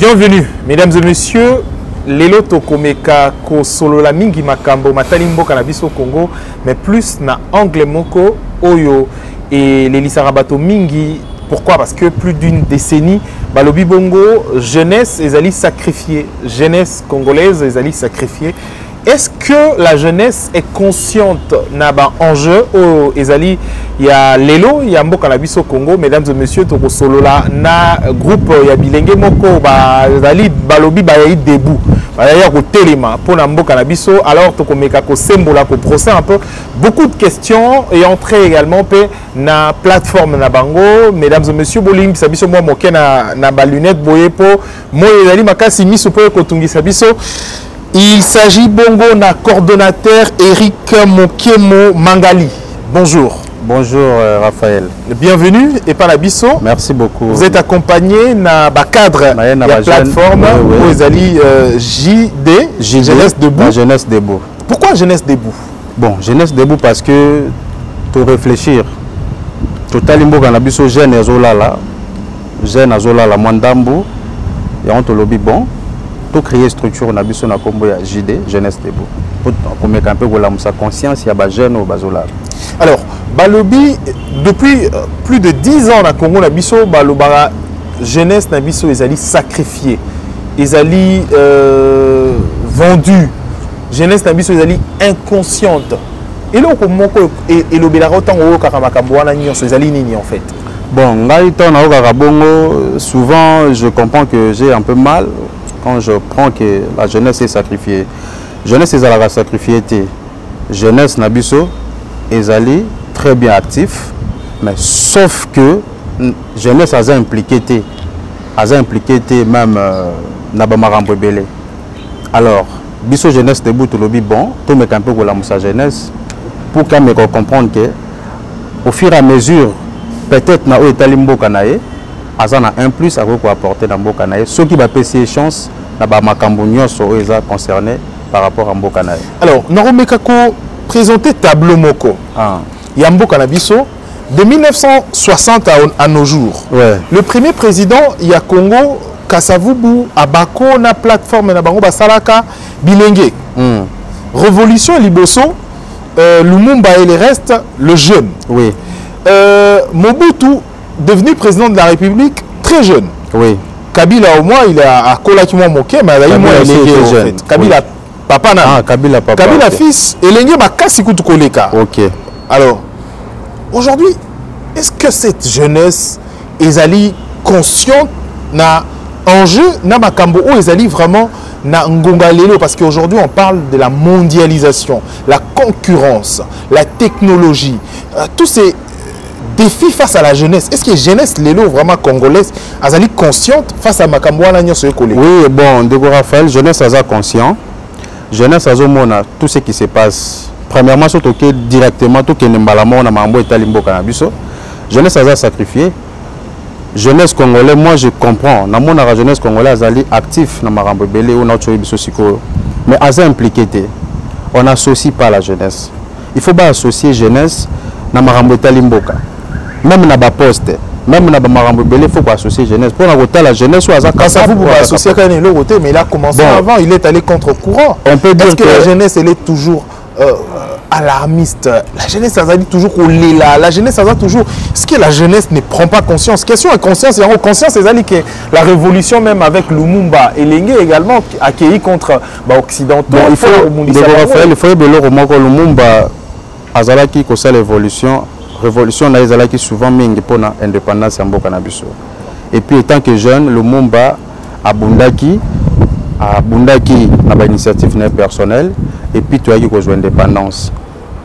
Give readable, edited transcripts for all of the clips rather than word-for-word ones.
Bienvenue, mesdames et messieurs. Lelo tokomeka ko solo la mingi makambo matali mboka na biso Congo, mais plus na angle moko oyo et les lisarabato mingi. Pourquoi? Parce que plus d'une décennie, balobi bongo jeunesse ezali sacrifiée, jeunesse congolaise ezali sacrifiée. Est-ce que la jeunesse est consciente na ba enjeu au ezali ya lelo ya mboka na biso Congo, mesdames et messieurs, toko solo la na groupe ya bilenge moko ba ezali balobi ba yi debout. D'ailleurs, au téléma pour la mboka na biso, alors toko meka ko sembola ko procès un peu beaucoup de questions et entrer également pe na plateforme na bango, mesdames et messieurs, bolim biso moi moke na ba lunette boye po mo ezali makasi miso po ko tungisa biso. Il s'agit bongo na coordonnateur Eric Mokemo Mangali. Bonjour. Bonjour Raphaël. Bienvenue et par la bisso. Merci beaucoup. Vous êtes accompagné na ba cadre de la plateforme où ils allient JD, Jeunesse Debout. La Jeunesse Debout. Pourquoi Jeunesse Debout? Bon, Jeunesse Debout parce que pour réfléchir, total imbo kana biso jeune azolala, jeune azolala mwandambu, et on te lobby bon. Tout créer structure na biso na kombo ya JD, Jeunesse Debout. Pour mettre un peu sa conscience, il y a ba jeune au bazola. Alors, Balobi, depuis plus de 10 ans, na Congo, na biso, Balobara, jeunesse, na biso, ils allaient sacrifier. Ils allaient vendus. Jeunesse, na biso, ils allaient inconsciente. Et là, et le Bélara, autant au Karamakamboana, ils allaient nini en fait. Bon, souvent, je comprends que j'ai un peu mal quand je prends que la jeunesse est sacrifiée. Jeunesse, ils allaient sacrifier. Jeunesse, na biso, ils allaient très bien actif, mais sauf que jeunesse a impliqué même Nabamarambo Belé. Alors, biso jeunesse debout tout le bon, tout me campe pour la moussa jeunesse pour qu'on me comprendre que au fur et à mesure peut-être na etalimbo kanaye azana un plus à quoi apporter dans Mbokanaye, ceux qui va payer chance na ba makambo nyonso eza concerné par rapport à Mbokanaye. Alors, Naromekako présenter tableau moko. Yambo Kanabiso, de 1960 à nos jours. Ouais. Le premier président ya Congo, Kasavubu, Abako, na plateforme na bango Basalaka, Bilenge. Révolution Liboso, Lumumba et les restes, le jeune. Oui. Mobutu, devenu président de la République, très jeune. Oui. Kabila au moins, il a Kolakimo Moké, mais il est jeune. Kabila, oui. Papa na. Kabila papa. Kabila fils, et l'engé makasi kutu koleka. Ok. Alors, aujourd'hui, est-ce que cette jeunesse est consciente na enjeu na makambo ou est vraiment na ngonga lelo, parce qu'aujourd'hui on parle de la mondialisation, la concurrence, la technologie, tous ces défis face à la jeunesse. Est-ce que la jeunesse lelo vraiment congolaise est consciente face à makambo na nyoso ekole? Oui, bon, de Raphaël, jeunesse est conscient. Jeunesse azomona tout ce qui se passe. Premièrement, surtout que directement tout que nembalamo na mambo etalimbo kanabiso. Jeunesse a sacrifié. Jeunesse congolaise, moi je comprends. Na mona jeunesse congolaise ali actif na marambo belé ou na tsoyi biso siko. Mais aza impliqué. On n'associe pas la jeunesse. Il faut pas associer jeunesse na marambo etalimboka. Même na ba poste. Même na Bamarambo Belé, il faut associer jeunesse. Pour la jeunesse, ça vous pouvez associer quand il est côté, mais il a commencé avant, il est allé contre courant. On peut dire que la jeunesse, elle est toujours alarmiste. La jeunesse, elle dit toujours qu'on est là. La jeunesse, elle dit toujours. Est-ce que la jeunesse ne prend pas conscience? Question et conscience, c'est que la révolution, même avec Lumumba et Lengue également, accueilli contre Occidentaux. Il faut que Lumumba Azalaki que c'est l'évolution. Révolution na ezala qui souvent mingi pour na indépendance en mboka na biso. Et puis étant que jeune, Lumumba abundaki na ba initiative personnelle et puis tu as qui ko indépendance.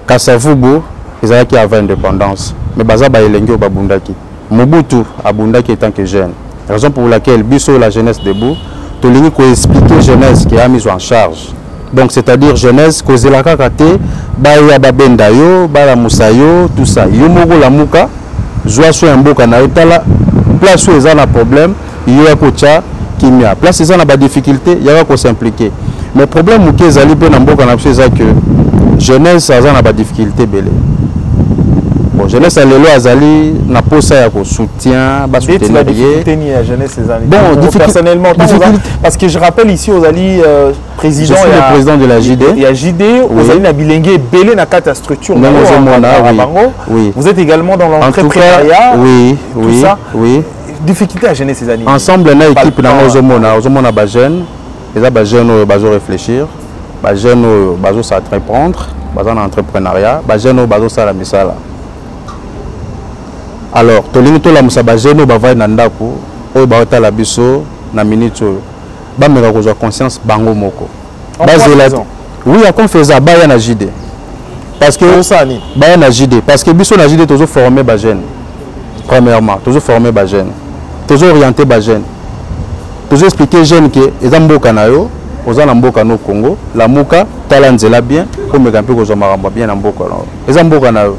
Kasavubu ezala qui avait indépendance, mais baza ba elenge ba bundaki. Mobutu abundaki étant que jeune. Raison pour laquelle biso la jeunesse debout, to lingi ko expliquer jeunesse qui a mis en charge. Donc c'est-à-dire jeunesse cause la kakate baya babenda yo bala musayo tout ça yo moko la muka joa so mboka na etala place où ezana problème yo ya kocha kimia place ezana ba difficulté ya ko s'impliquer mais problème muke ezali pe na mboka na biso eza que jeunesse ezana ba difficulté belé bon jeunesse à l'élo azali na posa ya ko soutien ba soutenir la difficulté ni la jeunesse ces années. Bon, personnellement parce que je rappelle ici aux ali président et le président de la JD. Il y a JD aux ali na bilingue belé na kata structure oui. Vous êtes également dans l'entrepreneuriat. Oui. Difficulté à jeunesse ces années. Ensemble na équipe na ozomona ba jeune, les ba jeune bazo réfléchir, ba jeune bazo s'entreprendre, bazo na entrepreneuriat, ba jeune bazo sala misala. Alors, tolingi to la musaba jeune ba vai na ndako, oyo ba ota la biso na minute oyo. Ba meka kozwa conscience bango moko. Bazela. Oui, à confesa ba ya na JD. Parce que ba ya na JD parce que biso na JD tozo former ba jeune. Premièrement, tozo former ba jeune. Tozo orienter ba jeune. Tozo expliquer jeune que ezamboka na yo, ozana mboka no Congo, la muka talanzela bien, comme mpe kozwa maramba bien na mboka na yo. Ezamboka na yo.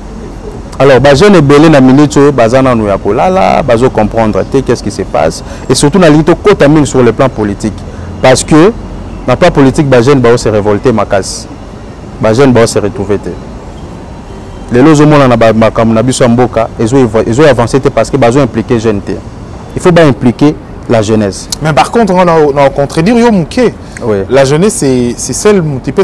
Alors, les jeunes belé na minute bazana nou ya kolala, bazo comprendre qu'est-ce qui se passe et surtout na lito kotamine sur le plan politique parce que na plan politique les jeunes ba se révolter makasi. Les jeunes ba se retrouver té. Les lozo mona na ba makam na biso mboka ezo avancer parce que bazo impliquer jeunes té. Il faut pas impliquer la jeunesse. Mais par contre, on a contredire yo mouké. Oui. La jeunesse c'est celle qui peut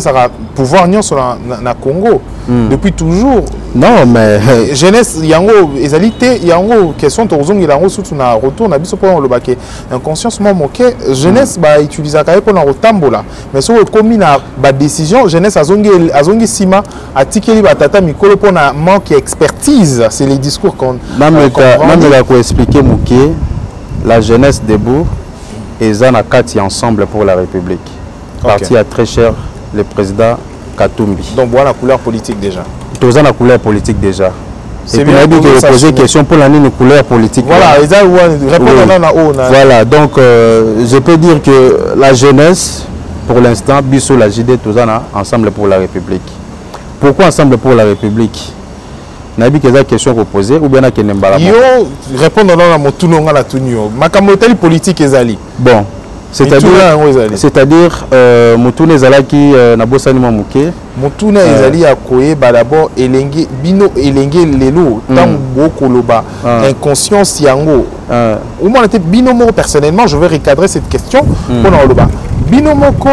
pouvoir nier sur la Congo depuis toujours. Non mais jeunesse yango ezalité yango question tozongi yango surtout na retour na biso pour le baquet inconscience moké jeunesse ba utiliser ka pour na rotambola mais so komi na ba décision jeunesse azongi sima atikeli ba tata mikolo pour na manque expertise c'est les discours qu'on la ko expliquer moké la jeunesse debout et Zana Kati ensemble pour la République. Parti à très cher le président Katumbi. Donc voilà la couleur politique déjà. Tous la couleur politique déjà. C'est bien de poser question pour la ligne couleur politique. Voilà, voilà. Donc je peux dire que la jeunesse pour l'instant biso la JD tous ensemble pour la République. Pourquoi ensemble pour la République? Nabi que question que poser ou bien que n'embala. Yo répondre dans la motunonga la tunio. Makamoteli politique ezali. Bon, c'est-à-dire mutune ezala qui na bosani mamuke. Mutune ezali ya koye ba d'abord elenge bino elenge lelo tant bokoloba inconscience yango. Ou moi bino mo personnellement je vais recadrer cette question pour na loba. Bino moko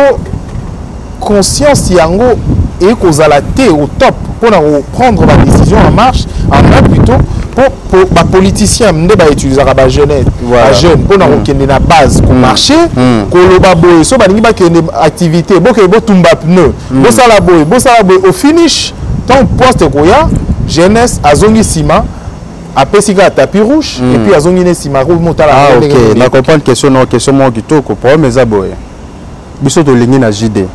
conscience yango et kozala té au top pour prendre la décision en marche, en main plutôt, pour les politiciens, ils utilisent la jeunesse, la jeune, pour qu'ils la base, pour marcher, pour le baboy, so ba ningi activité, bon que bon tumba pneu, bon ça la boy, au finish, tant poste koya, jeunesse azongi sima, après siga tapis rouge et puis azongi ne sima rouge monta la. Ah ok, na comprendre question non question mo kitoko pour mes aboy. Biso to lingi na JD.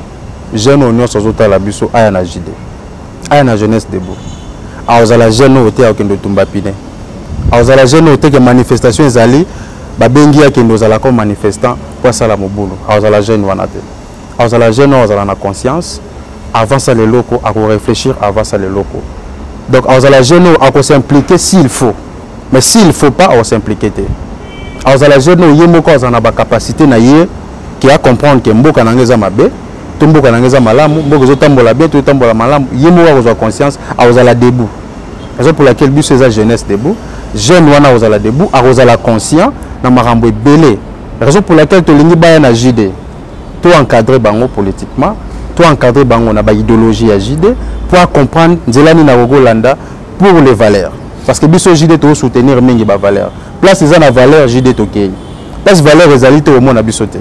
Jeune on nyonso zota la biso aya na JD. Aya na jeunesse debout. Aoza la jeune ote akendo tumba pine. Aoza la jeune ote que manifestation ezali ba bengi akendo za la comme manifestant pour ça la mobulu. Aoza la jeune wana te. Aoza la jeune aoza na conscience avant ça les locaux à réfléchir avant ça les locaux. Donc aoza la jeune à s'impliquer s'il faut. Mais s'il faut pas on s'impliquer te. Aoza la jeune yemoko aoza na ba capacité na ye qui a comprendre que mboka nangeza mabe. Tumboka nangeza malamu mboko zo tambola bien to tambola malamu yemo wa kozwa conscience azala debout raison pour laquelle biso eza jeunesse debout jeune wana azala debout azala conscient na marambo ebele raison pour laquelle to lingi baya na JD to encadrer bango politiquement to encadrer bango na ba idéologie ya JD pour comprendre nzelani na Rogolanda pour les valeurs parce que biso JD to soutenir mingi ba valeur place eza na valeur JD to kei place valeur ezali te au monde na biso te.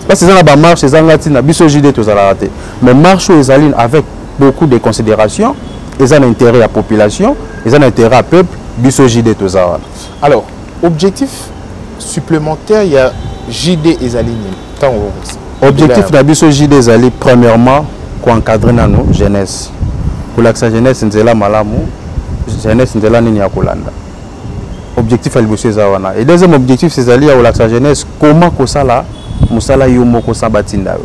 Parce que ça marche, c'est un biso JD tous à la rater. Mais marche aux alines avec beaucoup de considération, ils ont intérêt à la population, ils ont intérêt à peuple, biso JD tous à. Alors, objectif supplémentaire, il y a JD et alines. Objectif de biso JD et alines, premièrement, qu'on encadre nos jeunesse. Pour l'accès jeunesse, c'est là malamu, jeunesse c'est là ni yakolanda. Objectif à l'ibosé zawana. Et deuxième objectif, c'est d'aller à l'accès jeunesse. Comment que ça là? Musala yomoko sabatinda.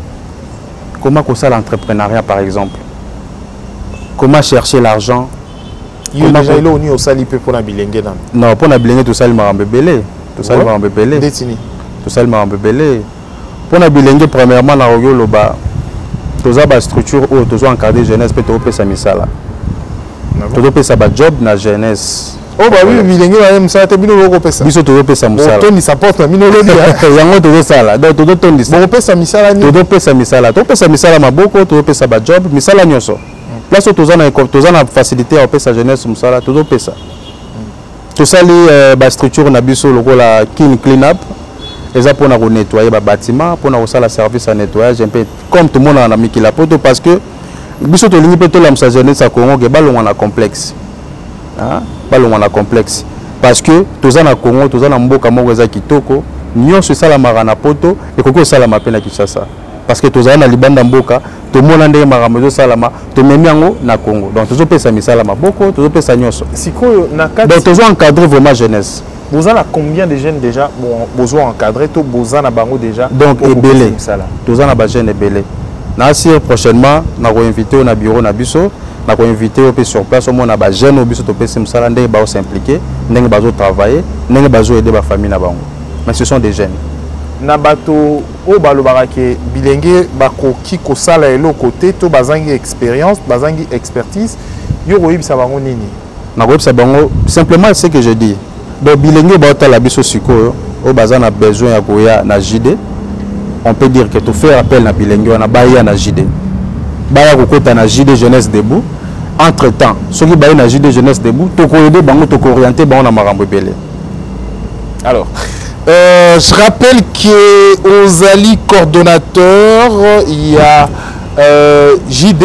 Comment ça l'entrepreneuriat par exemple? Comment chercher l'argent? Comment déjà il est au sali pour na bilenge nan? Non, pour na bilenge tout ça il m'a embelé. Tout ça il m'a embelé. Détini. Tout ça il m'a embelé. Pour na bilenge premièrement na royo loba. Toza ba structure ou toza encadrer jeunesse peut to pesa misala. Tout pesa ba job na jeunesse. Oh bah oui, bilenge ba msala te bino loko pesa. Biso tout pesa msala. Toni support na bino lodi. Yango tout sala. Donc tout tondi. Bon pesa misala ni. Tout pesa misala. Tout pesa misala maboko, tout pesa ba job, misala nyoso. Place tozana facilité à pesa jeunesse msala, tout pesa. Tout ça li ba structure na biso lokola clean up. Eza pour na nettoyer ba bâtiment, pour na la service à nettoyage un peu comme tout le monde a mis la poto parce que biso to lingi pe to la msa jeunesse à Congo ke balonga na complexe. Hein? Balonga na complexe parce que toza na Congo, toza na mboka moko eza kitoko, nyonso sala marana poto et koko sala mapena Kinshasa. Parce que toza na libanda mboka, to mona ndenge makambo salama, to memi yango na Congo. Donc tozo pesa misala maboko, tozo pesa nyonso. Sikoyo na kati. Donc tozo encadrer vraiment jeunesse. Vous avez combien de jeunes déjà besoin encadrer tout besoin na bango déjà. Donc ebele. Toza na ba jeunes ebele. Na sir prochainement na ko inviter na bureau na biso, na ko inviter au sur place au moins na ba jeunes au biso to pesa misala ndenge ba s'impliquer, ndenge ba zo travailler, ndenge ba zo aider ba famille na bango. Mais ce sont des jeunes. Na bato o balobaka ke bilenge bakoki kosala elo côté to bazangi expérience, bazangi expertise, yo koyebisa bango nini? Na koyebisa bango simplement ce que je dis. Donc bilenge ba la biso sikoyo o bazana besoin ya koya na JD. On peut dire que tu fais appel na bilenge na baya na JD. Baya kokota na JD jeunesse debout. Entre temps, ceux qui baya na JD jeunesse debout, to ko aider bango to ko orienter bango na makambo belé. Alors je rappelle qu'aux alliés coordonnateurs, il y a JD,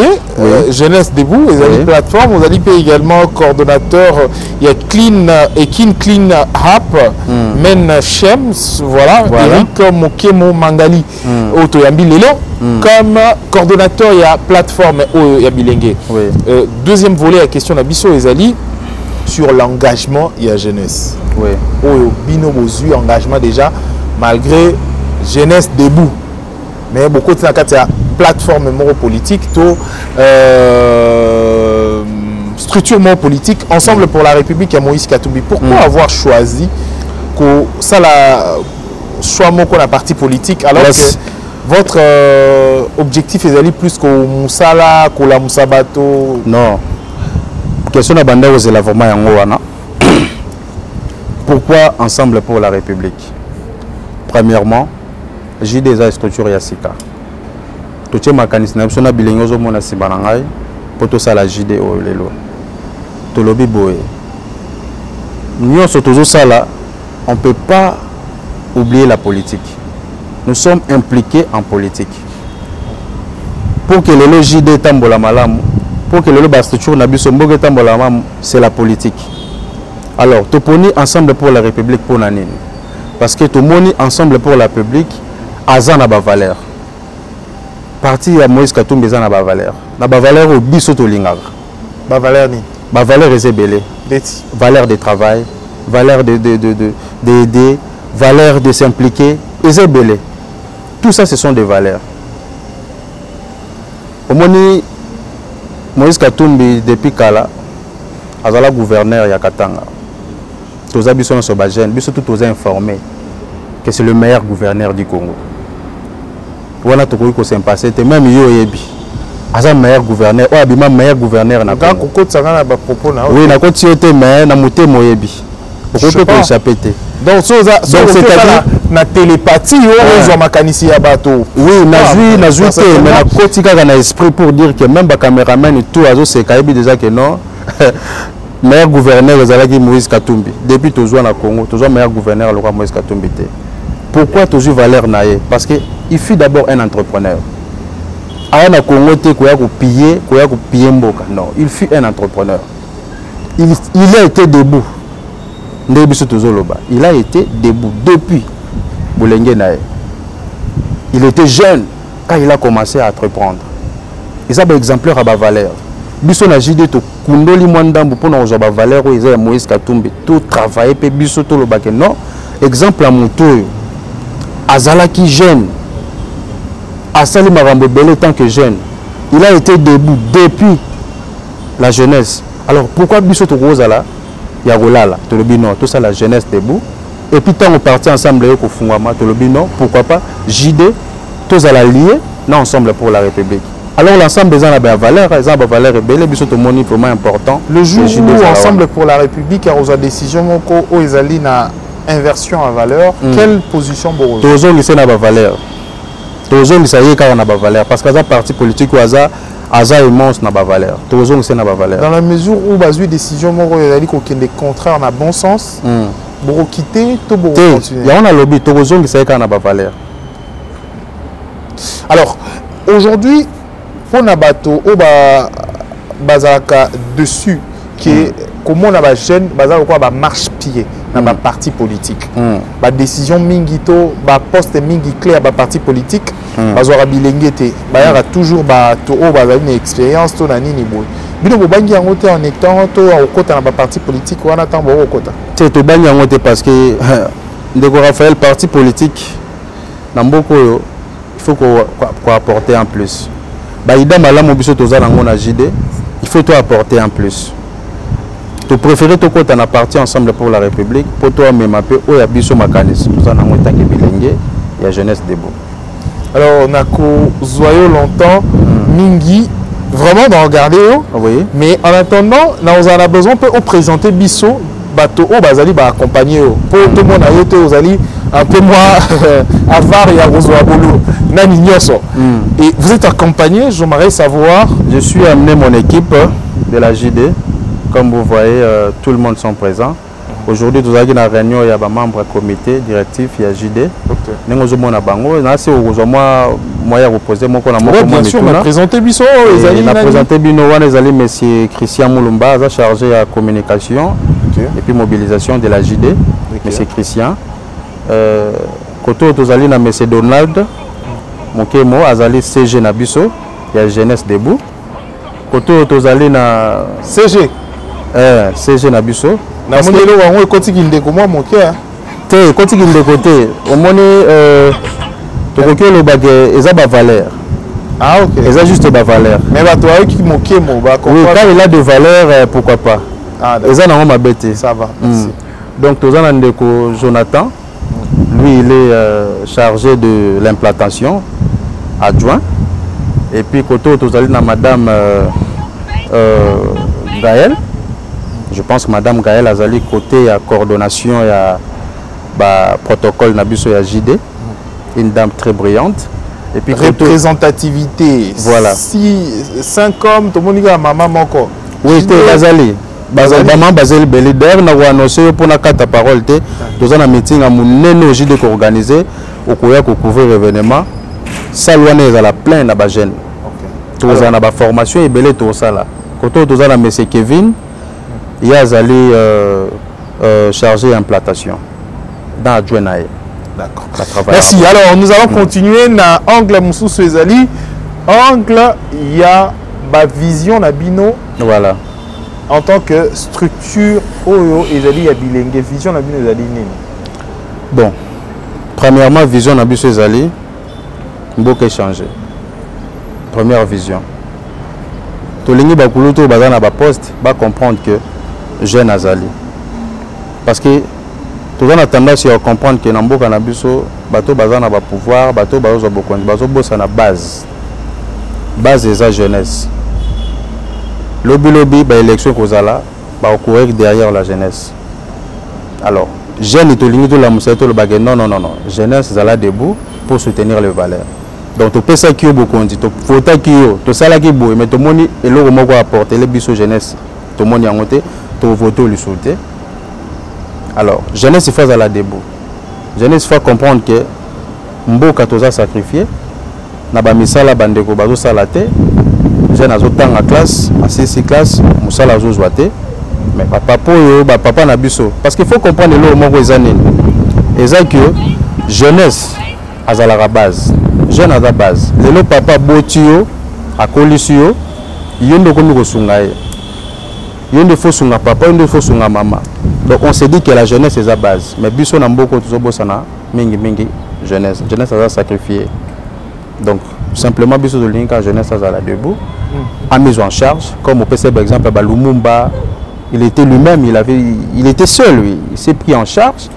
Jeunesse Debout, les alliés plateforme, aux alliés également coordonnateur, il y a Clean et Clean App, Men Shems, voilà, Eric Mokemo Mangali, Otoyambi Lelo, comme coordonnateur, il y a plateforme, il y a Bilingue. Deuxième volet, la question d'Abisso, les alliés, sur l'engagement, il y a jeunesse. Oui. Bino Bozu, engagement déjà, malgré jeunesse debout. Mais beaucoup de la plateforme politique, structure politique, Ensemble pour la République et Moïse Katumbi. Pourquoi avoir choisi que ça soit la partie politique alors que votre objectif est d'aller plus que Moussala, que la Moussabato? Non. Question de Banda c'est vraiment yangoana. Pourquoi Ensemble pour la République? Premièrement, j'ai des structures Yassika. Tout ce mécanisme, nous avons bilingues au monde Sibanangai pour tout ça la JD au Lelo. Tout le biboé. Nous sommes toujours ça là. On ne peut pas oublier la politique. Nous sommes impliqués en politique. Pour que le JD tambola malam, pour que le structure Nabisomboge tambola malam, c'est la politique. Alors, tu poni Ensemble pour la République pour Nanine. Parce que tu moni Ensemble pour la République, Azan a ba valeur. Parti à Moïse Katumbi Azan a ba valeur. Na ba valeur au biso to lingar. Ba valeur ni. Ba valeur est belé. Valeur de travail, valeur d'aider, valeur de s'impliquer, est belé. Tout ça, ce sont des valeurs. Au moni Moïse Katumbi depuis Kala, Azala gouverneur Yakatanga. Tous les gens sont tous informés que c'est le meilleur gouverneur du Congo. Voilà tout ce qui s'est passé. Même Yoyebi, Azal meilleur gouverneur. Oh, abima meilleur gouverneur na Congo. Oui, na côté yote mais na muté Moyebi. Pourquoi peut échapper? Donc c'est na télépathie on voit makanisi ya bato. Oui, na joué mais na côté kaka na esprit pour dire que même ba caméraman et tout azo c'est kaibi déjà que non. Meilleur gouverneur Zalaki Moïse Katumbi. Depuis toujours na Congo, toujours meilleur gouverneur le roi Moïse Katumbi. Pourquoi toujours valeur naïe? Parce que il fut d'abord un entrepreneur. À na Congo te koya ko piller mboka. Non, il fut un entrepreneur. Il a été debout. Il a été debout depuis Boulenge naïe. Il était jeune quand il a commencé à entreprendre. Et ça, c'est exemplaire à la valeur. Biso na JD to kundoli mwandambu pour nous avoir valeur où ils Moïse Katumbi tout travailler pe biso to lobake non exemple à Moutoyo azalaki jeune asali marambo belé tant que jeune il a été debout depuis la jeunesse. Alors pourquoi biso to kozala ya rolala to lobi non tout ça la jeunesse debout et puis tant on parti ensemble ko fungama to lobi non pourquoi pas JD tous à la lier non Ensemble pour la République. Alors l'ensemble des gens a des valeurs, ils ont des valeurs rebelles, ils sont vraiment important. Le jour où Ensemble pour la République a une décision où ils allaient na inversion à valeur, quelle position vous avez? Toujours ils sont na valeur. Toujours ils sont quand on a valeur parce que les partis politiques ou hasard immense na valeur. Toujours ils sont na valeur. Dans la mesure où vous avez décision ils allaient qu'il y a contraire dans bon sens, vous quitter tout vous continuer. Il y a un lobby toujours ils sont quand on a valeur. Alors aujourd'hui pour na bateau au bazaka dessus qui comment on a ba jeune bazaka quoi ba marche pied na ba parti politique ba décision mingi to ba poste mingi clair ba parti politique bazora bilengete ba yara toujours ba to o bazali une expérience to na nini boy bino bo bangi yango te en étant to au côté na ba parti politique wana tambo au côté c'est to bangi yango te parce que ndeko Raphaël parti politique na mboko yo il faut qu'on apporter en plus. Baïda malamu biso tozala ngo na JD, il faut toi apporter en plus. Tu préférer to côté na parti Ensemble pour la République pour toi même un peu o ya biso makanisi. Tozala ngo tanke bilenge ya jeunesse debout. Alors on a zoyo longtemps mingi vraiment d'en regarder oui. Mais en attendant, on a besoin peut présenter biso bateau au bazali ba accompagner pour tout le monde ayote aux ali un peu moins avare et arrosoabolo nani nyoso. Et vous êtes accompagné, j'aimerais savoir. Je suis amené mon équipe de la JD, comme vous voyez tout le monde sont présents. Aujourd'hui nous avons une réunion, il y a des membres comité directif, il y a JD. Nous avons un bango, nous avons moyen de reposer mon corps. Bien sûr, on a présenté Bisso, on a présenté Bino, monsieur Christian Moulumba, chargé de la communication. Et puis mobilisation de la JD, M. Christian. Koto Tozali na M. Donald, Mokemo, Azali CG Nabiso, il y a Jeunesse Debout. Koto Tozali na CG. CG Nabiso. Na mondelo wango ekoti kindeko mwa moke. Te ekoti kindeko te. Omoni tokoki lobake eza ba valeur. Ah ok. Eza juste ba valeur. Mais ba toi qui mokemo ba oui, quand il a de valeur pourquoi pas. Ah, ça va, merci. Donc, Ndeko Jonathan, lui, il est chargé de l'implantation, adjoint. Et puis, Koto Tozali, Madame Gaël. Je pense que Madame Gaël a zali côté à coordination et à protocole Nabiso et JD. Une dame très brillante. Et puis, représentativité. Voilà. 5 hommes, tout le monde a maman encore. Oui, c'est Bazali. Bazali basé le leader na annoncer pour na carte parole te dans un meeting à monene JD ko organiser au koya ko couvrir événement ça loane za la plein na ba jeune to za na ba formation et belé to ça là koto to za na monsieur Kevin il y a zali chargé implantation dans adjoint nae. D'accord. Merci. Alors nous allons continuer na angle mususu ezali angle il y a ba vision na bino voilà. En tant que structure, Oyo Ezali Yabilenge, vision Nabino Ezali Nini. Bon, premièrement, vision Nabino Ezali, beaucoup changé. Première vision. Tout le monde bazana ba poste, va comprendre que jeune Azali. Parce que tout le monde a tendance à comprendre que Nambo Kanabiso, bateau bazana ba pouvoir, bateau bazo beaucoup, bazo bossa na base. Base de sa jeunesse. Lobby, l'élection Kozala, va courir derrière la jeunesse. Alors, jeunes et la moussaïto le baguette, non. Jeunesse, Zala debout pour soutenir les valeurs. Donc, tu peux ça qui est beaucoup, tu faut que tu sais qui est beau, mais tout le monde est là pour apporter les bisous jeunesse. Tout le monde est en côté, tu votes le soutien. Alors, jeunesse, il faut Zala debout. Jeunesse, il faut comprendre que Mboka toza sacrifié, Naba misala bandeko bazo salate. Jeune a en classe, à 6 classes, Moussala Zouazouate, mais papa n'a biso. Parce qu'il faut comprendre le mot des années. Et ça que jeunesse à la base, jeune à la base. Le papa Botio, à Colisio, il y a un peu de sungaye. Il y a un peu de papa, il y a un peu de maman. Donc on s'est dit que la jeunesse est la base. Mais biso n'a beaucoup de bosana, mingi jeunesse. Jeunesse a sacrifié. Donc simplement biso de l'inca jeunesse à la debout. A mis en charge, comme au PC par exemple à Lumumba, il était lui-même, il était seul, lui. Il s'est pris en charge,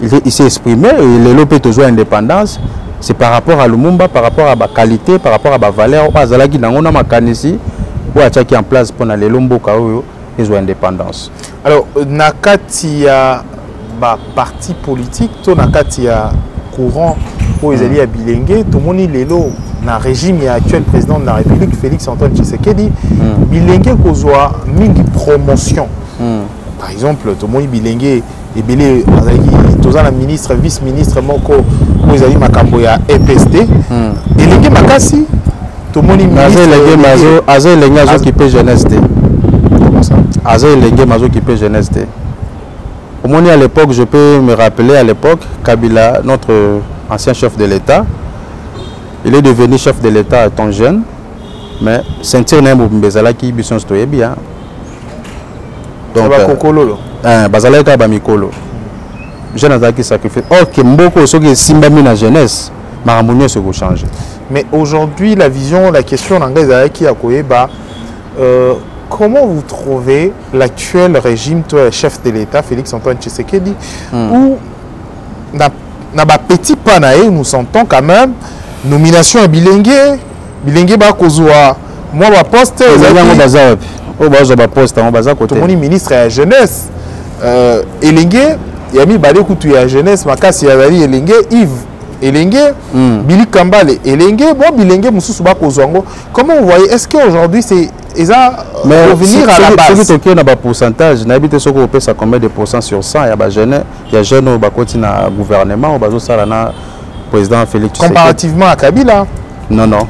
il s'est exprimé, il est lopé toujours indépendance, c'est par rapport à Lumumba, par rapport à la qualité, par rapport à la valeur. On a makanisi ou a en place pour les Lomboka ils ont indépendance. Alors, nakati ya ba parti politique, to nakati ya courant où ils allaient à Bilengue, tout le monde lelo na régime il y a actuel président de la République Félix Antoine Tshisekedi, Bilengue kozwa mingi promotion. Par exemple, tout le monde Bilengue et Belé toza na ministre vice-ministre moko où ils allaient makambo ya EPSD. Bilengue makasi tout le monde ministre Azo Lenga qui peut jeunesse. Azo Lenga Mazo qui peut jeunesse. Au moins à l'époque, je peux me rappeler à l'époque, Kabila, notre ancien chef de l'État, il est devenu chef de l'État étant jeune, mais sentir n'est pas qui bison stoye bien. Donc, bazalaka ba mikolo. Jeune azaki sacrifice. Ok, mboko soki simbami na jeunesse, maramunyo se go changer. Mais aujourd'hui, la vision, la question d'Angazaki qui a koyeba, comment vous trouvez l'actuel régime, toi, le chef de l'État, Félix Antoine Tshisekedi, où na ba petit panae, nous sentons quand même nomination à Bilengue, Bilengue ba kozwa, moi ba poste, tout le monde ministre à la jeunesse, Elengue, yami balé koutou ya jeunesse, makasi yazali Elengue, Yves. Elengue, Billy Kambale, Elengue, bon Bilengue, Moussou ba kozwango. Comment vous voyez, est-ce qu'aujourd'hui c'est revenir à la base? Si tu as un pourcentage, n'habite ce qu'on peut ça combien de pourcents sur 100, il y a jeunes qui sont dans le gouvernement, ou président Félix Tshisekedi. Comparativement à Kabila? Non, non.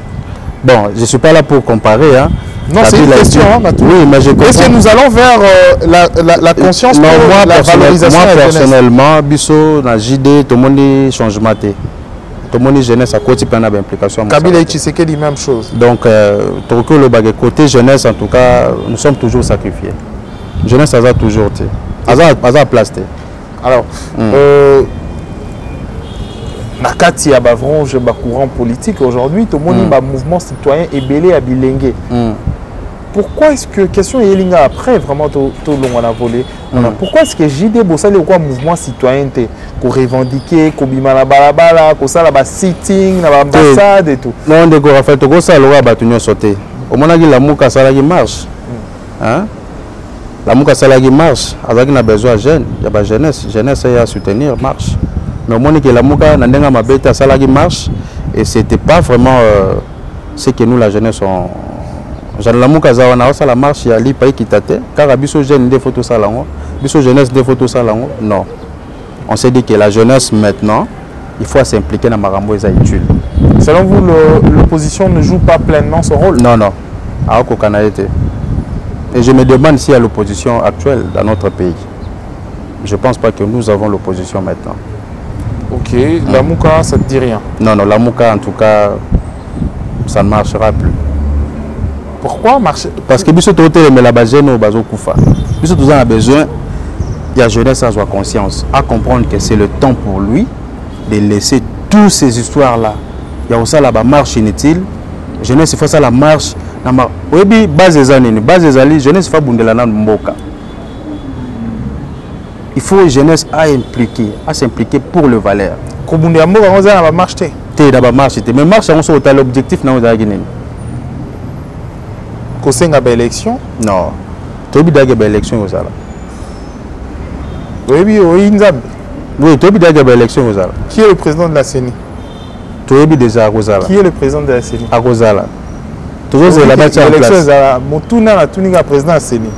Bon, je ne suis pas là pour comparer. Hein. Non, c'est une question. Hein, oui, mais je comprends. Est-ce que nous allons vers la conscience non, pour la valorisation moi, de la personnellement, Bisso, dans JD, tout le monde changement. Tout le monde jeunesse à côté plein d'implications. Kabila et Tshisekedi, même chose. Donc, le côté jeunesse, en tout cas, nous sommes toujours sacrifiés. Jeunesse, ça a toujours été. Ça a place. Alors, nakati ya bavronge ba courant politique aujourd'hui, tout le monde ba mouvement citoyen est belé à Bilengue. Pourquoi est-ce que, question Yelinga après, vraiment, tout le monde a volé, pourquoi est-ce que JD Bossali ou quoi mouvement citoyen pour revendiquer, qu'on bima la balabala, qu'on ça la sitting, la ambassade et tout? Non, on a fait tout ça, on a battu sauté. Au moment où la mouka salagi marche, la mouka salagi marche, avec a besoin de jeunes, il y a pas jeunesse, jeunesse à soutenir, marche. Mais au moment où la mouka n'a pas bête salagi marche, et c'était pas vraiment ce que nous, la jeunesse, on Jean Lamouka Zawana, ça la marche, il y a les pays qui t'attendent. Car Bisso jeune des photos salon, Bisso jeunesse des photos salon. Non. On s'est dit que la jeunesse maintenant, il faut s'impliquer dans Marambo et Zaïtul. Selon vous, l'opposition ne joue pas pleinement son rôle? Non, non. À aucun Canada. Et je me demande s'il y a l'opposition actuelle dans notre pays. Je ne pense pas que nous avons l'opposition maintenant. Ok. La Mouka, ça ne te dit rien? Non, non. La Mouka, en tout cas, ça ne marchera plus. Pourquoi marcher? Parce que Bisso Toté mais la base no bazo kufa. Bisso tout a besoin, il y a jeunesse à avoir conscience, à comprendre que c'est le temps pour lui de laisser toutes ces histoires là. Il y a aussi la marche inutile. Jeunesse il faut ça la marche. Oui, base des années, jeunesse il faut bundela na mboka. Il faut jeunesse à impliquer, à s'impliquer pour le valeur. Ko bundela mboka on za na marche té. Té da marche té, mais marche on so l'objectif na on za gagner. Kosenga ba élection? Non. Tobi dague ba élection aux ala. Oui, oui, Nzambe. Oui, Tobi dague ba élection aux ala. Qui est le président de la CENI? Tobi déjà à Rosala. Qui est le président de la CENI? À Rosala. Toujours c'est la bâtisse en place. Motuna la tuninga président de la CENI.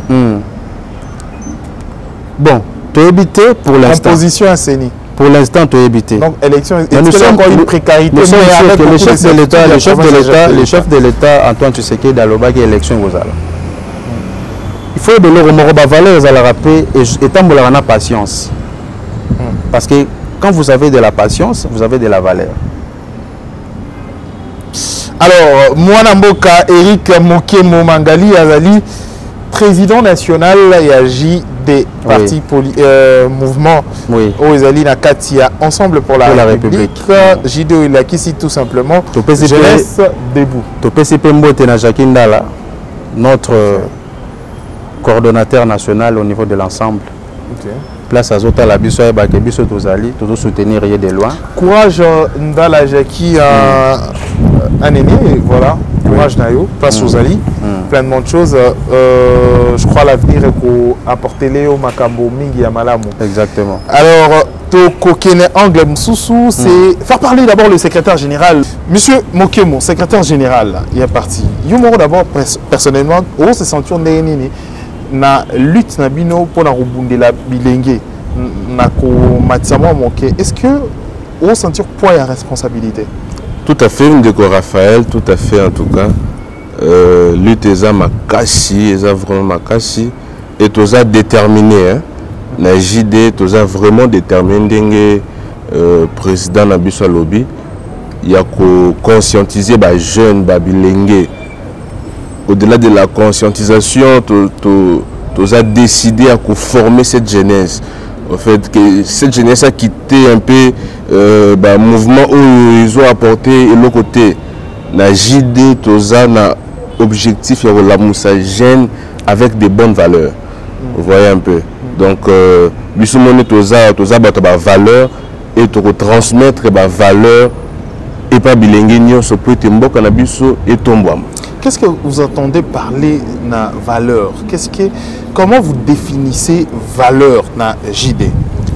Bon, Tobi pour l'instant. Composition à CENI. Pour l'instant, tu es évité. Donc, élection, nous sommes encore une précarité. Nous sommes sûrs que le chef de l'État, Antoine Tshisekedi, a l'obagi élection aux ala. Il faut de l'euro valeur à la rappeler et tant que la patience. Parce que quand vous avez de la patience, vous avez de la valeur. Alors, moi, Namboka, Eric Mokemo Mangali Azali, président national, il agit des partis mouvements aux Azali Nakatia, Ensemble pour la République. JDO il a ici tout simplement. Jeunesse debout. PCP Mbote na Jakindala, notre coordonnateur national au niveau de l'ensemble. Okay. place à Zota la biso et biso tozali toujours soutenir rien de loin. Courage Ndala Jackie un aîné, voilà. Courage Nayo, place aux Ali, plein de choses. Je crois l'avenir est pour apporter Léo Makambo Mingi Yamalamu. Exactement. Alors, Tokokene Angle Moussou, c'est faire parler d'abord le secrétaire général. Monsieur Mokemo, secrétaire général, il est parti. Yomoro d'abord, personnellement, on se sentit na lutte na bino pour la rebondir la bilingue na ko matiamo moké. Est-ce que on sentir poids et responsabilité? Tout à fait, Ndeko Raphaël, tout à fait en tout cas. Lutte eza makasi, eza vraiment makasi et toza déterminé hein. Na JD toza vraiment déterminé ndenge président na biso lobby ya ko conscientiser ba jeunes ba bilenge. Au-delà de la conscientisation, tu as décidé à former cette jeunesse. En fait, que cette jeunesse a quitté un peu le mouvement où ils ont apporté l'autre côté. La JD, tu as un objectif de la moussa jeune avec des bonnes valeurs. Vous voyez un peu. Donc, tu as des valeurs et tu transmettre des valeurs et pas bilingue, ça peut être un cannabis et tomber. Qu'est-ce que vous entendez parler de valeur? Comment vous définissez valeur dans JD?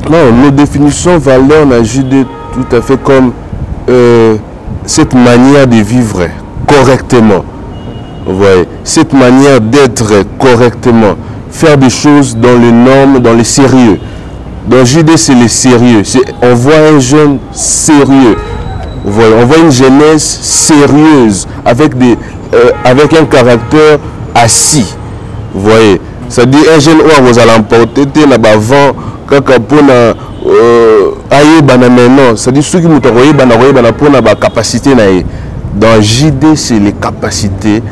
Non, nous définissons valeur dans JD tout à fait comme cette manière de vivre correctement. Vous voyez, cette manière d'être correctement, faire des choses dans les normes, dans les sérieux. Dans JD, c'est le sérieux. On voit un jeune sérieux. Vous voyez, on voit une jeunesse sérieuse avec un caractère assis. Vous voyez, c'est-à-dire un jeune où vous allez emporter avant c'est-à-dire ceux qui pour la capacité. Dans JD, c'est les capacités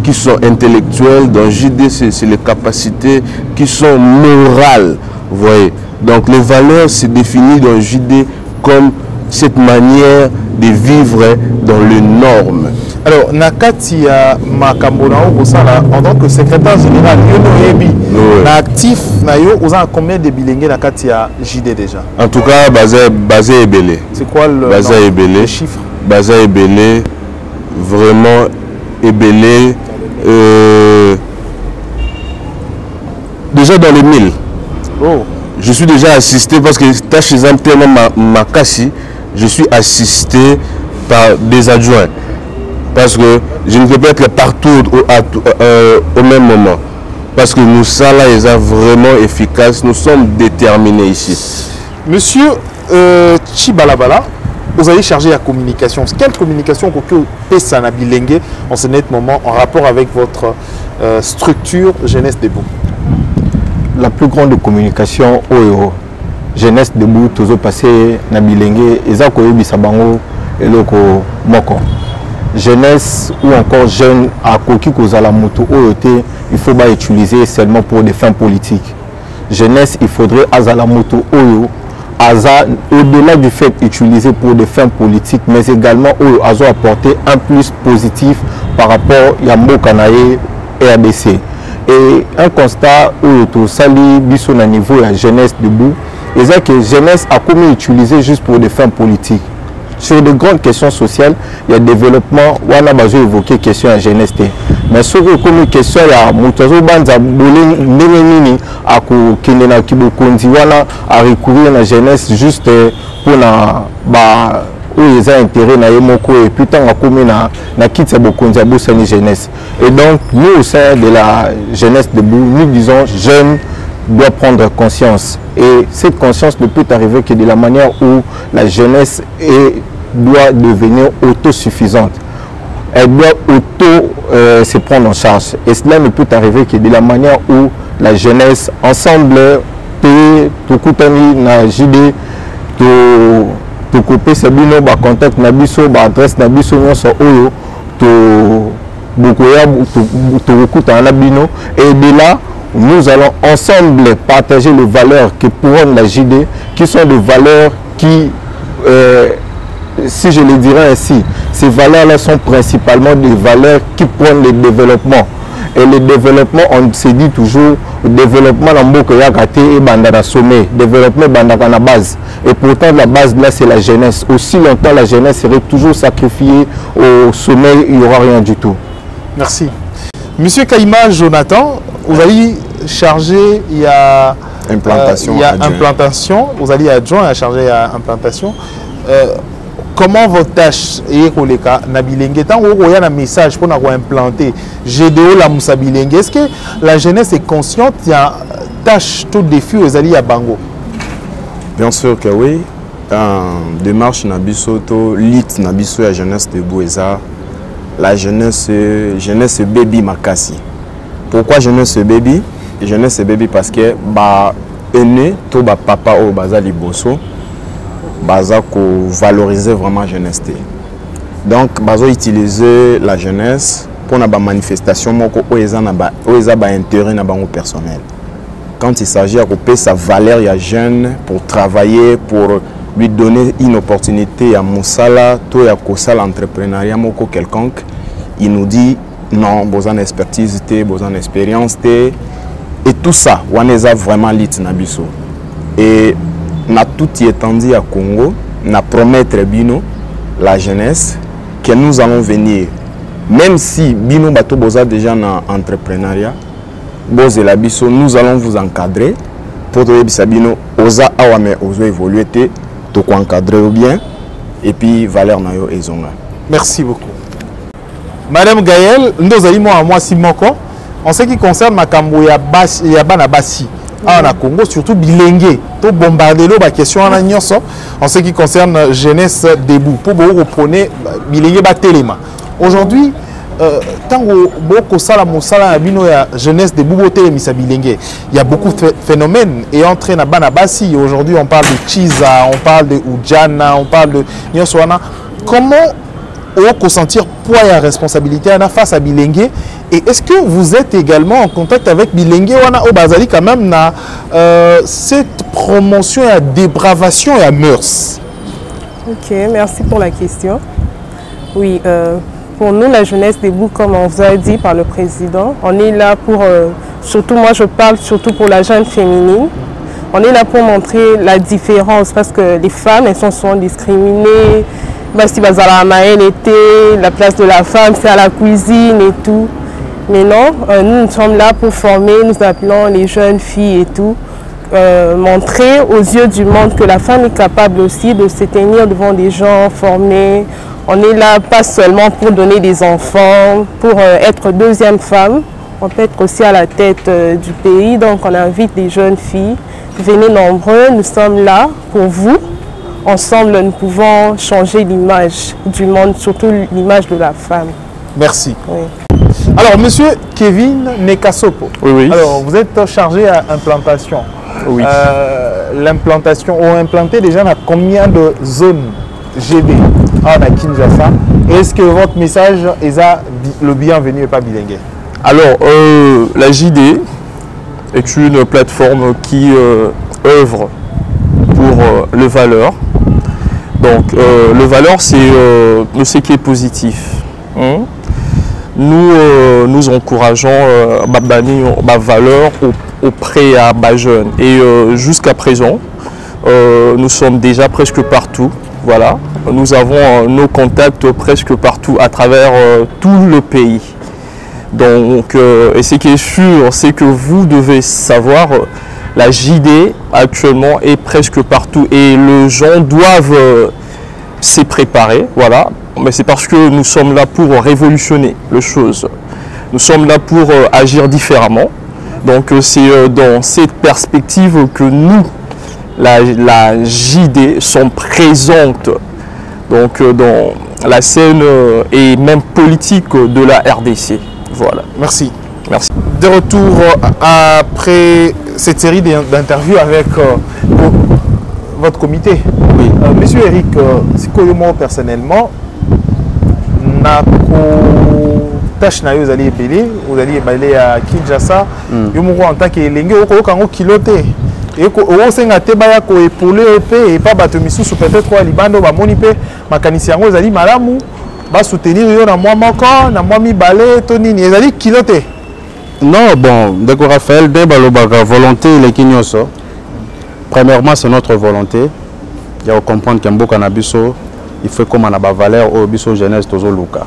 qui sont intellectuelles. Dans JD, c'est les capacités qui sont morales. Vous voyez, donc les valeurs, c'est défini dans JD comme cette manière de vivre dans les normes. Alors, Nakati ya Makambona en tant que secrétaire général, actif, vous avez combien de bilingues Nakati ya JD déjà? En tout cas, basé Ebele. C'est quoi le chiffre? Basé Ebele, vraiment Ebele. Déjà dans les 1000. Oh. Je suis déjà assisté parce que tâche tellement Makassi, je suis assisté par des adjoints. Parce que je ne peux pas être partout au même moment. Parce que nous, ça là, ils sont vraiment efficaces. Nous sommes déterminés ici. Monsieur Chibalabala, vous avez chargé la communication. Quelle communication que Pessana Bilingue en ce net moment en rapport avec votre structure Jeunesse Debout? La plus grande communication au Jeunesse Debout, toujours passé na Bilingue, Ezako Bisabango et Loko Moko. Jeunesse ou encore jeune à Koki Kozala Moto OET, il faut pas utiliser seulement pour des fins politiques. Jeunesse, il faudrait Azala Moto Oyo, au-delà du fait d'utiliser pour des fins politiques, mais également Oyo Azo apporter un plus positif par rapport à Yambo Kanaye et RDC. Et un constat où tout sali biso na niveau la jeunesse debout, c'est que jeunesse a commis utiliser juste pour des fins politiques. Sur de grandes questions sociales, il y a développement, on a besoin d'évoquer question à jeunesse. Mais sur les questions, il y a Moutazo Banza Boulin, à Kendena Kibokondi, à recourir à la jeunesse juste pour la où ils ont intérêt na yemoko et puis tant à commun na quitte Bokondi à Bossani jeunesse. Et donc, nous au sein de la jeunesse debout, nous disons jeunes doit prendre conscience. Et cette conscience ne peut arriver que de la manière où la jeunesse doit devenir autosuffisante. Elle doit se prendre en charge. Et cela ne peut arriver que de la manière où la jeunesse, ensemble, paye, tout coûtani, na JD, tout couper ses bino, contact, nabiso, adresse, nabiso, oyo, tout coûte en abino. Et de là, nous allons ensemble partager les valeurs qui pourront la JD, qui sont des valeurs qui, si je le dirais ainsi, ces valeurs-là sont principalement des valeurs qui prônent le développement. Et le développement, on se dit toujours, le développement dans Mboka Yakate et Bandana sommet, développement Bandana base. Et pourtant, la base là, c'est la jeunesse. Aussi longtemps, la jeunesse serait toujours sacrifiée au sommet, il n'y aura rien du tout. Merci. Monsieur Kaïma Jonathan, vous allez charger, il y a implantation, implantation, vous allez adjoint à charger à implantation. Comment votre tâche est collègue Nabilenge tant où il y a un message pour nous implanter GDO la Moussa Bilenge, est-ce que la jeunesse est consciente il y a tâche tout défi aux alliés à Bango? Bien sûr que oui. Démarche Nabiso to lit Nabiso la jeunesse de Boueza, la jeunesse baby Makasi. Pourquoi jeunesse baby? Jeunesse baby parce que bah aîné to ba papa au bazali bosso baza ko valoriser vraiment jeunesse. Donc bazo utiliser la jeunesse pour na ba manifestation moko oeza ba intérêt na bango personnel. Quand il s'agit de couper sa valeur à jeune pour travailler, pour lui donner une opportunité à Moussala, tout à Kossal entrepreneuriat moko quelconque, il nous dit non, besoin d'expertise, besoin d'expérience, et tout ça, on est vraiment lit nabiso. Et na tout y étendu à Congo, na promettre bino la jeunesse que nous allons venir, même si bino bato boza déjà dans entrepreneuriat, nous allons vous encadrer pour que bino oza awame ozo évoluer te to encadrer bien et puis valeur na yo ezonga. Merci beaucoup. Madame Gaëlle, nous allons à moi Simoko. En ce qui concerne Makambo ya bana basi en Congo, surtout bilingue, to bombarder la question en ce qui concerne jeunesse debout pour vous reprenez bilingue batelema. Aujourd'hui, tant que beaucoup sala musala bino ya jeunesse debout botelema bilingue, il y a beaucoup de phénomènes et entraîne à bana basi. Aujourd'hui, on parle de Chiza, on parle de Ujana, on parle de Nyoswana. Comment on sentir poids et responsabilité face à Bilingue? Et est-ce que vous êtes également en contact avec Bilingue ou Bazali quand même na cette promotion et dépravation et à mœurs? Ok, merci pour la question. Oui, pour nous, la jeunesse debout, comme on vous a dit par le président, on est là pour, surtout moi je parle surtout pour la jeune féminine, on est là pour montrer la différence parce que les femmes, elles sont souvent discriminées. Si la place de la femme, c'est à la cuisine et tout. Mais non, nous sommes là pour former, nous appelons les jeunes filles et tout, montrer aux yeux du monde que la femme est capable aussi de se tenir devant des gens formés. On est là pas seulement pour donner des enfants, pour être deuxième femme, on peut être aussi à la tête du pays. Donc on invite les jeunes filles, venez nombreux, nous sommes là pour vous. Ensemble, nous pouvons changer l'image du monde, surtout l'image de la femme. Merci. Oui. Alors, monsieur Kevin Nekasopo, oui. Alors, vous êtes chargé à implantation. Oui. L'implantation, on a implanté déjà dans combien de zones GD à Kinshasa? Est-ce que votre message est le bienvenu et pas bilingue? Alors, la JD est une plateforme qui œuvre pour le valeur. Donc, le valeur, c'est ce qui est positif. Nous encourageons ma valeur auprès à ma jeune. Et jusqu'à présent, nous sommes déjà presque partout. Voilà. Nous avons nos contacts presque partout à travers tout le pays. Donc, et ce qui est sûr, c'est que vous devez savoir, la JD actuellement est presque partout et les gens doivent s'y préparer, voilà. Mais c'est parce que nous sommes là pour révolutionner les choses. Nous sommes là pour agir différemment. Donc c'est dans cette perspective que nous, la JD, sommes présentes donc, dans la scène et même politique de la RDC. Voilà. Merci. Merci. De retour après cette série d'interviews avec votre comité. Oui. Monsieur Eric, moi personnellement, tâche na yo allez épelé, vous allez aller à Kinshasa, yo moko en tant que lengue au kango kiloté. Et au senga te baya ko épauler et pas bato misusu peut-être ko libando ba moni pe makanisi yango ezali malamu ba soutenir yo na moi moko na moi mibale to nini ezali kiloté. Non, bon, Ndeko Raphaël, la volonté, les Kinyoso. Premièrement, c'est notre volonté. Il faut comprendre qu'un beau cannabis, il faut comme on a la valeur au biso jeunesse tozo luka.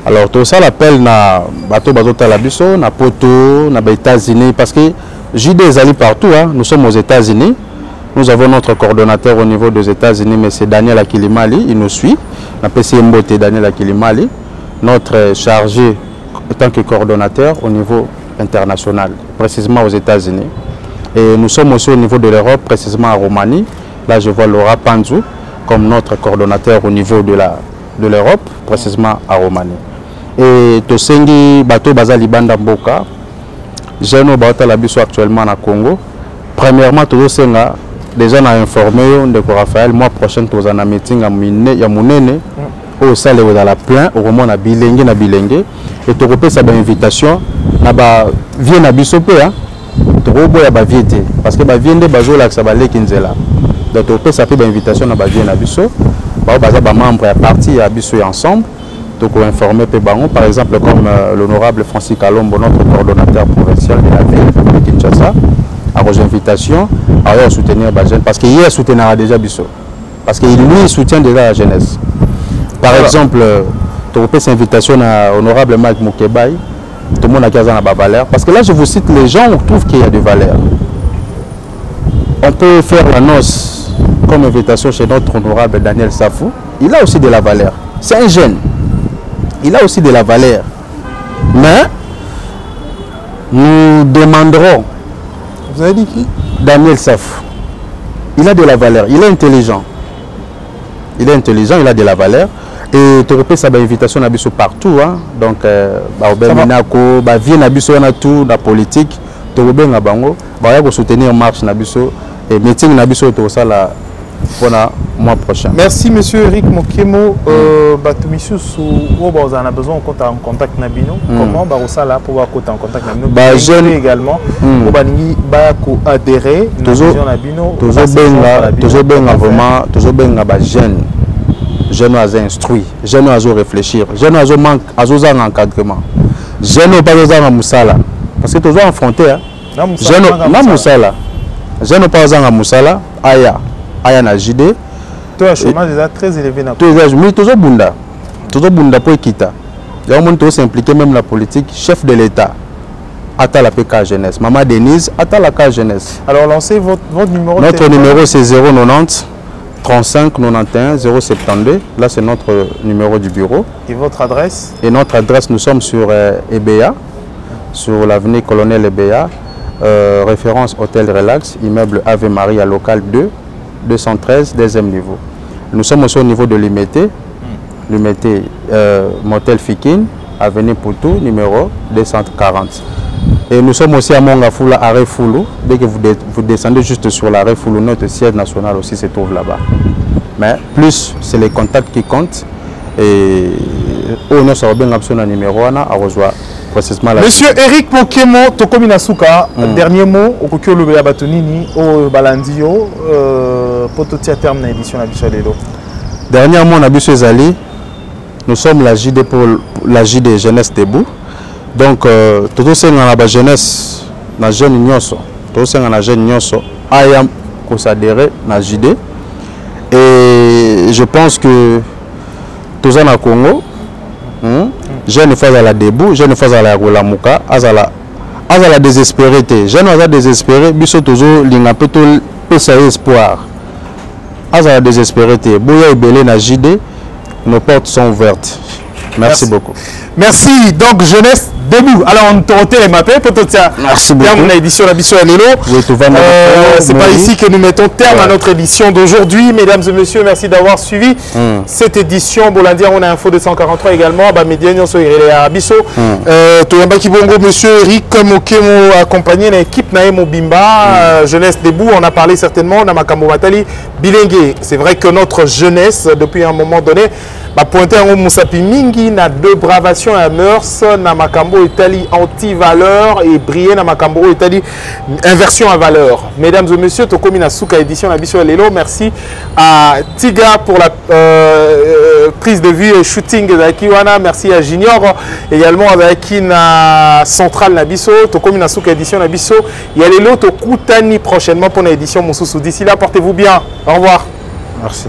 Alors tout ça l'appel na bateau talabiso, na poto, na États-Unis parce que JD est allé partout. Hein. Nous sommes aux États-Unis. Nous avons notre coordonnateur au niveau des États-Unis, mais c'est Daniel Akilimali. Il nous suit. Na PCMBOT Daniel Akilimali, notre chargé en tant que coordonnateur au niveau international, précisément aux États-Unis. Et nous sommes aussi au niveau de l'Europe, précisément à Roumanie. Là, je vois Laura Panzou comme notre coordonnateur au niveau de l'Europe, précisément à Roumanie. Et Tosengi Bato Bazali Banda Mboka, Jeune Baota Labiso actuellement à Congo. Premièrement, Tosenga, déjà on a informé Ndeko Raphaël, mois prochain, nous avons un meeting à Mounene. Au salle dans la plein au moment na bilenge et tu repères sa invitation na ba vie na bisopé hein tu repères ba viete parce que ba viende bazo la ça ba lekinzela donc tu repères sa invitation na ba vie na biso ba ba membre à parti à biso ensemble donc on informer pe bango par exemple comme l'honorable Francis Kalombo notre coordonnateur provincial de la ville de Kinshasa à vos invitations à soutenir ba jeune parce que hier soutenir déjà biso parce que lui soutient déjà la jeunesse. Par exemple, tu repères cette invitation à honorable Mike Moukebaï, tout le monde a 15 ans à valeur. Parce que là, je vous cite les gens, on trouve qu'il y a de valeur. On peut faire la noce comme invitation chez notre honorable Daniel Safou. Il a aussi de la valeur. C'est un jeune. Il a aussi de la valeur. Mais, nous demanderons. Vous avez dit qui? Daniel Safou. Il a de la valeur. Il est intelligent. Il est intelligent, il a de la valeur. Et tu repères sa invitation à Bisso partout. Hein? Donc, Minako, vie na Bisso na tout, la politique, tu repères na bango, pour soutenir marche na Bisso et meeting na Bisso tout ça là pour le mois prochain. Merci monsieur Eric Mokemo. Batumisu on a besoin en contact na bino. Comment barossa là pour avoir en contact na bino? Jeune également. Pour bani ko adhérer toujours na bino. Toujours benga vraiment, toujours benga ba jeune. Jeune à instruire, jeune à réfléchir, jeune à manque, à encadrement. Jeune pas besoin musala parce que toujours affronté hein. Jeune na musala. Jeune pas besoin musala, aya na JD. Toi chômage déjà très élevé na. Toujours bunda pour quitter. Il y a un monde qui s'impliquer même la politique, chef de l'État. Atta la PK jeunesse. Maman Denise, atta la K jeunesse. Alors lancez votre numéro. Notre numéro c'est 090 35 91 072. Là, c'est notre numéro du bureau. Et votre adresse? Et notre adresse, nous sommes sur EBA, sur l'avenue Colonel EBA, référence Hôtel Relax, immeuble Ave Maria, local 2, 213, deuxième niveau. Nous sommes aussi au niveau de l'Imété, Motel Fikine, avenue Poutou, numéro 240. Et nous sommes aussi à Mongafula, arrêt Foulou. Dès que vous descendez juste sur l'arrêt Foulou, notre siège national aussi se trouve là-bas. Mais plus, c'est les contacts qui comptent. Et on a bien un numéro à rejoindre précisément là. Monsieur Eric Mokemo, Tokomina Souka, dernier mot, au Kokyo Lubea Batonini, au Balandio, pour tout terme de l'édition Abichalelo. Dernier mot, Nabissou Ezali, nous sommes la JD pour la JD Jeunesse Debout. Donc, tout ce dans la jeunesse, la jeune nyoso, tout ce dans la jeune nyoso, ayam qu'on s'adhère na JD. Et je pense que tout ça na Congo, jeune fois à la debout, jeune fois à la Rolamuka, azala désespéré, jeune azala désespéré, biso toujours l'ingape tout pesa espoir. Azala désespéré, boya ebele na JD, nos portes sont ouvertes. Merci beaucoup. Merci. Donc, jeunesse debout. Alors, on te retient les mappés. Merci beaucoup. Terme l'édition de la Bisso Alelo. C'est pas ici que nous mettons terme à notre édition d'aujourd'hui. Mesdames et messieurs, merci d'avoir suivi cette édition. Bolandia, on a Info 243 également. Médiane, on se à Bisso. Toyamba Kibongo, monsieur Eric Mokemo, accompagné de l'équipe Naemo Bimba. Jeunesse debout. On a parlé certainement. On a Makambo Matali. Bilingue. C'est vrai que notre jeunesse, depuis un moment donné, pointer en Moussapi mingi na dépravation à mœurs na makambo etali anti-valeur et briller na makambo etali inversion à valeur. Mesdames et messieurs, tokomi na souka édition na biso lelo. Merci à Tiga pour la prise de vue et shooting de wana. Merci à Junior également avec na centrale na biso. Tokomi na souka édition na biso. Il y a lelo tokutani prochainement pour l'édition Moussousou. D'ici là, portez-vous bien. Au revoir. Merci.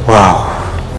Wow.